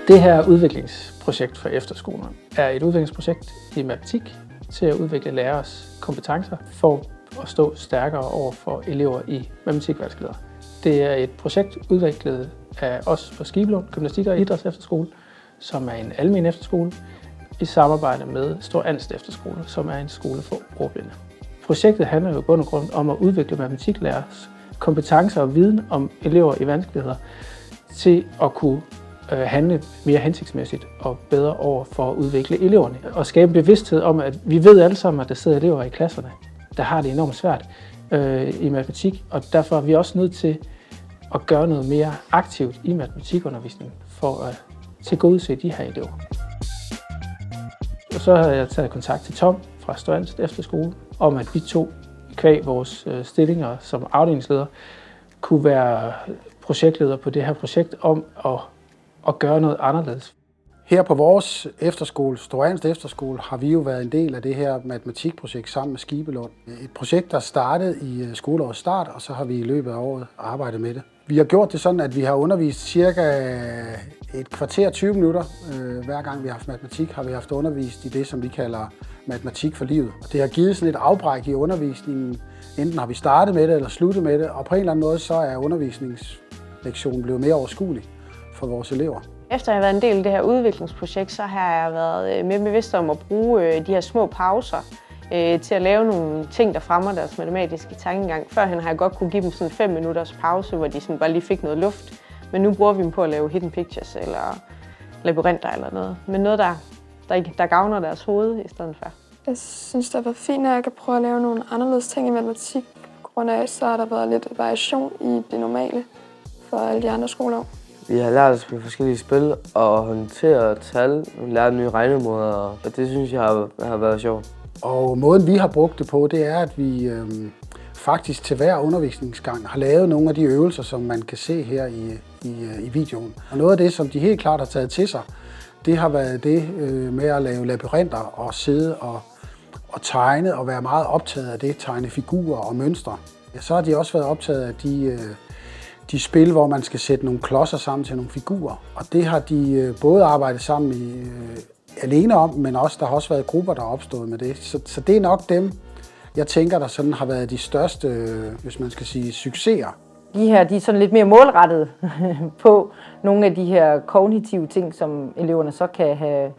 Det her udviklingsprojekt for efterskolerne er et udviklingsprojekt i matematik til at udvikle lærers kompetencer for at stå stærkere over for elever i matematikvanskeligheder. Det er et projekt udviklet af os på Skibelund Gymnastik- og Idrætsefterskole, som er en almen efterskole, i samarbejde med Stor Andst Efterskole, som er en skole for ordblinde. Projektet handler jo i bund og grund om at udvikle matematiklærers kompetencer og viden om elever i vanskeligheder til at kunne handle mere hensigtsmæssigt og bedre over for at udvikle eleverne. Og skabe bevidsthed om, at vi ved alle sammen, at der sidder elever i klasserne, der har det enormt svært i matematik, og derfor er vi også nødt til at gøre noget mere aktivt i matematikundervisningen for at tilgodese de her elever. Og så har jeg taget kontakt til Tom fra Stor Andst Efterskole om, at vi to, kvæg vores stillinger som afdelingsleder, kunne være projektleder på det her projekt om at gøre noget anderledes. Her på vores efterskole, Stor Andst Efterskole, har vi jo været en del af det her matematikprojekt sammen med Skibelund. Et projekt, der startede i skoleårets start, og så har vi i løbet af året arbejdet med det. Vi har gjort det sådan, at vi har undervist cirka et kvarter 20 minutter. Hver gang vi har haft matematik, har vi haft undervist i det, som vi kalder matematik for livet. Og det har givet sådan et afbræk i undervisningen. Enten har vi startet med det eller sluttet med det, og på en eller anden måde så er undervisningslektionen blevet mere overskuelig for vores elever. Efter jeg har været en del af det her udviklingsprojekt, så har jeg været mere bevidst om at bruge de her små pauser til at lave nogle ting, der fremmer deres matematiske tankegang. Førhen har jeg godt kunne give dem sådan 5 minutters pause, hvor de sådan bare lige fik noget luft. Men nu bruger vi dem på at lave hidden pictures eller labyrinter eller noget. Men noget, der gavner deres hoved i stedet for. Jeg synes, det har været fint, at jeg kan prøve at lave nogle anderledes ting i matematik. På grund af, så har der været lidt variation i det normale for alle de andre skoler. Vi har lært at spille forskellige spil og håndtere tal, lært nye regnemåder, og det synes jeg har været sjovt. Og måden vi har brugt det på, det er, at vi faktisk til hver undervisningsgang har lavet nogle af de øvelser, som man kan se her i videoen. Og noget af det, som de helt klart har taget til sig, det har været det med at lave labyrinter og sidde og tegne og være meget optaget af det, tegne figurer og mønstre. Ja, så har de også været optaget af de spil, hvor man skal sætte nogle klodser sammen til nogle figurer. Og det har de både arbejdet sammen alene om, men også, der har også været grupper, der er opstået med det. Så det er nok dem, jeg tænker, der sådan har været de største, hvis man skal sige, succeser. De her, de er sådan lidt mere målrettet på nogle af de her kognitive ting, som eleverne så kan have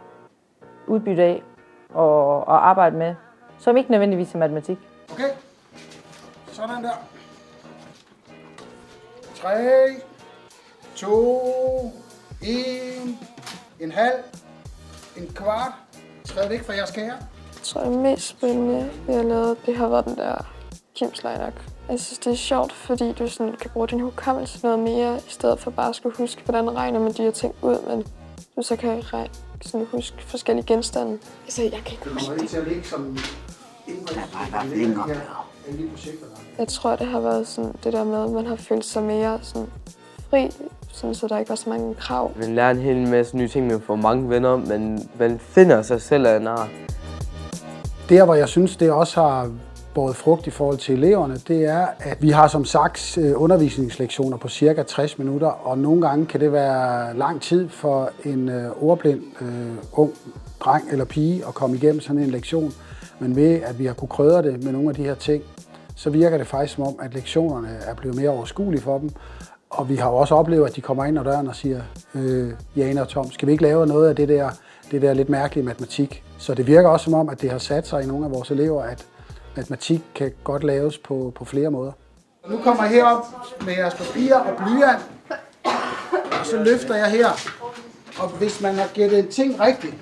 udbytte af og arbejde med, som ikke nødvendigvis er matematik. Okay, sådan der. 3, 2, 1, en halv, en kvart. Træd væk fra jeres kære. Jeg tror, det mest spændende, vi har lavet, det har været den der Kimsleinak. Jeg synes, det er sjovt, fordi du sådan kan bruge din hukommelse noget mere, i stedet for bare at skulle huske, hvordan regner man de her ting ud, men du så kan sådan huske forskellige genstande. Altså, jeg kan ikke huske det. Til at ligge som Jeg tror, det har været sådan det der med, at man har følt sig mere sådan fri, sådan, så der ikke var så mange krav. Man lærer en hel masse nye ting, man får mange venner, men man finder sig selv af en art. Der, hvor jeg synes, det også har båret frugt i forhold til eleverne, det er, at vi har som sagt undervisningslektioner på cirka 60 minutter, og nogle gange kan det være lang tid for en ordblind ung dreng eller pige at komme igennem sådan en lektion. Men ved, at vi har kunne krydre det med nogle af de her ting, så virker det faktisk som om, at lektionerne er blevet mere overskuelige for dem. Og vi har også oplevet, at de kommer ind ad døren og siger, Jane og Tom, skal vi ikke lave noget af det der lidt mærkelige matematik? Så det virker også som om, at det har sat sig i nogle af vores elever, at matematik kan godt laves på flere måder. Nu kommer jeg herop med jeres papir og blyant, og så løfter jeg her. Og hvis man har gættet en ting rigtigt,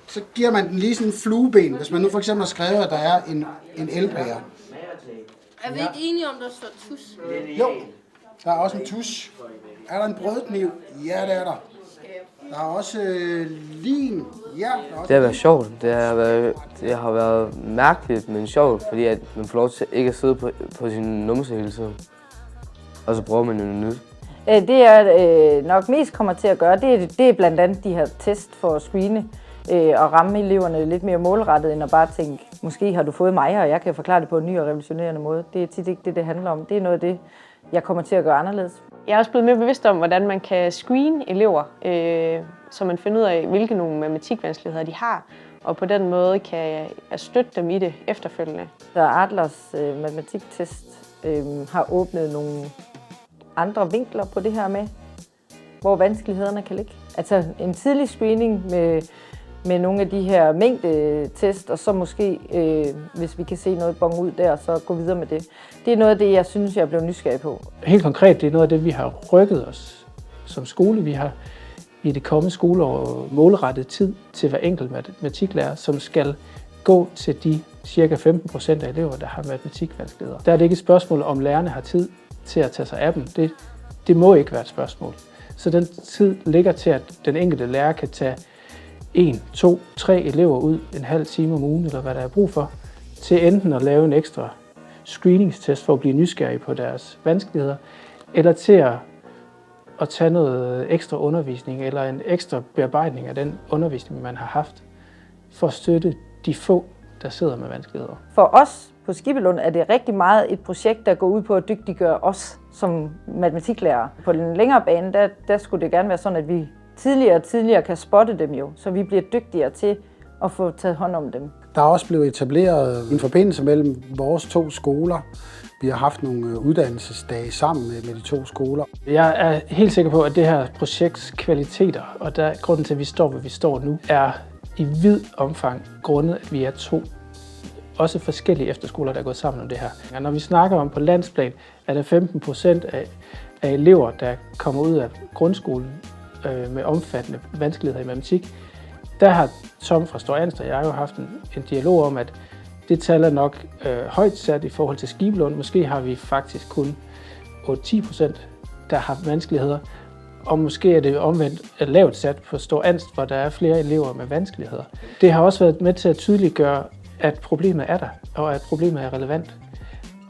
så giver man den lige sådan en flueben, hvis man nu for eksempel har skrevet, at der er en elpære. Er vi ikke enige om, der står tus? Jo, der er også en tus. Er der en brødkniv? Ja, det er der. Der er også lim. Ja, det har været sjovt. Det har været mærkeligt, men sjovt, fordi at man får lov til ikke at sidde på sin numse hele tiden. Og så bruger man jo noget nyt. Det jeg nok mest kommer til at gøre, det er blandt andet de her test for at screene og ramme eleverne lidt mere målrettet, end at bare tænke, måske har du fået mig, og jeg kan forklare det på en ny og revolutionerende måde. Det er tit ikke det handler om. Det er noget af det, jeg kommer til at gøre anderledes. Jeg er også blevet mere bevidst om, hvordan man kan screene elever, så man finder ud af, hvilke nogle matematikvanskeligheder de har, og på den måde kan jeg støtte dem i det efterfølgende. Så Adlers matematiktest har åbnet nogle andre vinkler på det her med, hvor vanskelighederne kan ligge. Altså en tidlig screening med nogle af de her mængdetest, og så måske, hvis vi kan se noget bonge ud der, så gå videre med det. Det er noget af det, jeg synes, jeg blev nysgerrig på. Helt konkret, det er noget af det, vi har rykket os som skole. Vi har i det kommende skoleår målrettet tid til hver enkelt matematiklærer, som skal gå til de ca. 15% af elever, der har matematikvanskeligheder. Der er det ikke et spørgsmål, om lærerne har tid til at tage sig af dem. Det må ikke være et spørgsmål. Så den tid ligger til, at den enkelte lærer kan tage 1, 2, 3 elever ud en halv time om ugen, eller hvad der er brug for, til enten at lave en ekstra screeningstest for at blive nysgerrig på deres vanskeligheder, eller til at tage noget ekstra undervisning eller en ekstra bearbejdning af den undervisning, man har haft, for at støtte de få, der sidder med vanskeligheder. For os på Skibelund er det rigtig meget et projekt, der går ud på at dygtiggøre os som matematiklærere. På den længere bane, der skulle det gerne være sådan, at vi tidligere og tidligere kan spotte dem jo, så vi bliver dygtigere til at få taget hånd om dem. Der er også blevet etableret en forbindelse mellem vores 2 skoler. Vi har haft nogle uddannelsesdage sammen med de 2 skoler. Jeg er helt sikker på, at det her projekts kvaliteter, og grunden til, at vi står, hvor vi står nu, er i vid omfang grundet, at vi er 2 også forskellige efterskoler, der er gået sammen om det her. Og når vi snakker om på landsplan, er der 15% af elever, der kommer ud af grundskolen med omfattende vanskeligheder i matematik. Der har Tom fra Store Anstor og jeg jo haft en dialog om, at det tal er nok højt sat i forhold til Skibelund. Måske har vi faktisk kun 8-10%, der har vanskeligheder. Og måske er det omvendt lavt sat på Store Anstor, hvor der er flere elever med vanskeligheder. Det har også været med til at tydeliggøre, at problemet er der, og at problemet er relevant.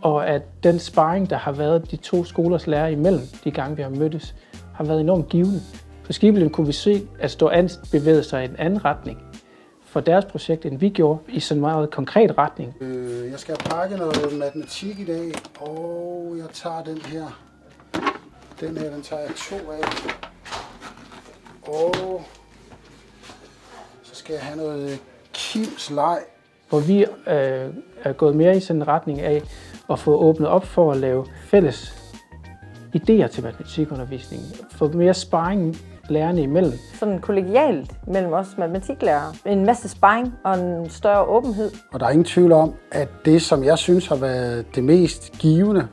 Og at den sparring, der har været de 2 skolers lærere imellem de gange, vi har mødtes, har været enormt givende. På Skibelund kunne vi se, at Store Anstor bevægede sig i en anden retning for deres projekt, end vi gjorde, i sådan en meget konkret retning. Jeg skal pakke noget matematik i dag, og jeg tager den her. Den tager jeg 2 af. Og så skal jeg have noget Kims leg. Hvor vi er gået mere i sådan en retning af at få åbnet op for at lave fælles idéer til matematikundervisningen. Få mere sparring lærerne imellem. Sådan kollegialt mellem os matematiklærere. En masse sparring og en større åbenhed. Og der er ingen tvivl om, at det, som jeg synes har været det mest givende,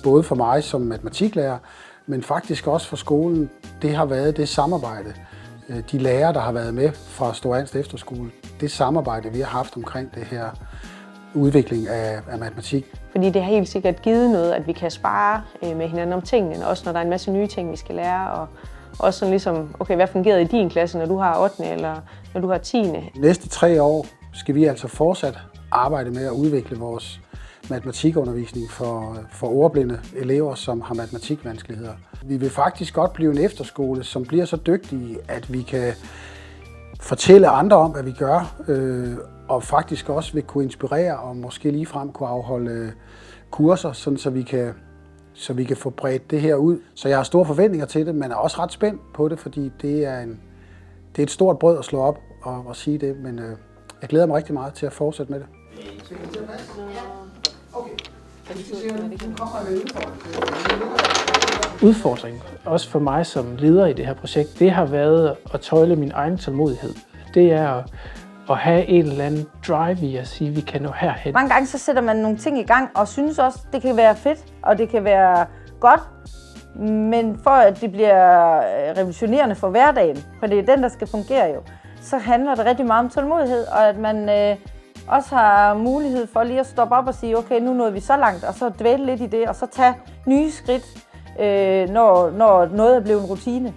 både for mig som matematiklærer, men faktisk også for skolen, det har været det samarbejde. De lærere, der har været med fra Store Anstor Efterskole, det samarbejde, vi har haft omkring det her udvikling af matematik. Fordi det har helt sikkert givet noget, at vi kan spare med hinanden om tingene, også når der er en masse nye ting, vi skal lære. Og også sådan ligesom, okay, hvad fungerede i din klasse, når du har 8. eller når du har 10. Næste 3 år skal vi altså fortsat arbejde med at udvikle vores matematikundervisning for ordblinde elever, som har matematikvanskeligheder. Vi vil faktisk godt blive en efterskole, som bliver så dygtige, at vi kan fortælle andre om, hvad vi gør, og faktisk også vil kunne inspirere og måske ligefrem kunne afholde kurser, sådan så vi kan få bredt det her ud. Så jeg har store forventninger til det, men er også ret spændt på det, fordi det er et stort brød at slå op og sige det, men jeg glæder mig rigtig meget til at fortsætte med det. Udfordringen, også for mig som leder i det her projekt, det har været at tøjle min egen tålmodighed. Det er at have en eller anden drive i at sige, at vi kan nå herhen. Mange gange så sætter man nogle ting i gang og synes også, det kan være fedt og det kan være godt. Men for at det bliver revolutionerende for hverdagen, for det er den, der skal fungere jo, så handler det rigtig meget om tålmodighed, og at man også har mulighed for lige at stoppe op og sige, okay, nu nåede vi så langt, og så dvæle lidt i det, og så tage nye skridt, når noget er blevet en rutine.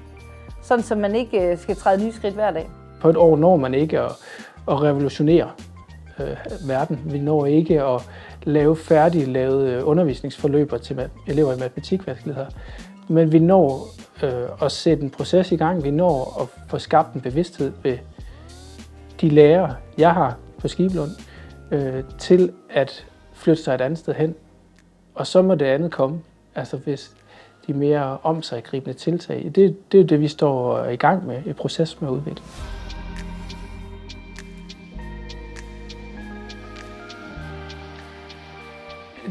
Sådan, så man ikke skal træde nye skridt hver dag. På et år når man ikke at revolutionere verden. Vi når ikke at lave færdiglavede undervisningsforløber til elever i matematikvanskeligheder. Men vi når at sætte en proces i gang. Vi når at få skabt en bevidsthed ved de lærere, jeg har på Skibelund, til at flytte sig et andet sted hen. Og så må det andet komme. Altså hvis de mere omsiggribende tiltag, det er det, vi står i gang med, i proces med at udvikle.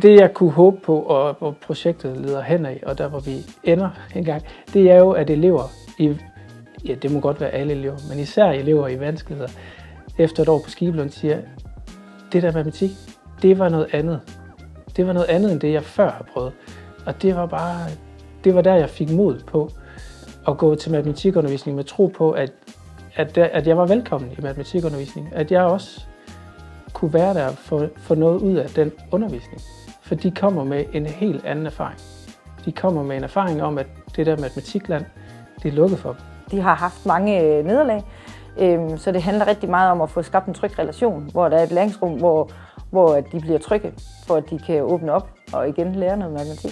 Det jeg kunne håbe på, og hvor projektet leder henad, og der hvor vi ender engang, det er jo, at elever, ja det må godt være alle elever, men især elever i vanskeligheder, efter et år på Skibelund siger, det der matematik, det var noget andet. Det var noget andet end det, jeg før har prøvet. Og det var der, jeg fik mod på at gå til matematikundervisning med tro på, at jeg var velkommen i matematikundervisning. At jeg også kunne være der og få noget ud af den undervisning. For de kommer med en helt anden erfaring. De kommer med en erfaring om, at det der matematikland, det er lukket for dem. De har haft mange nederlag, så det handler rigtig meget om at få skabt en tryg relation, hvor der er et læringsrum, hvor de bliver trygge, for at de kan åbne op og igen lære noget matematik.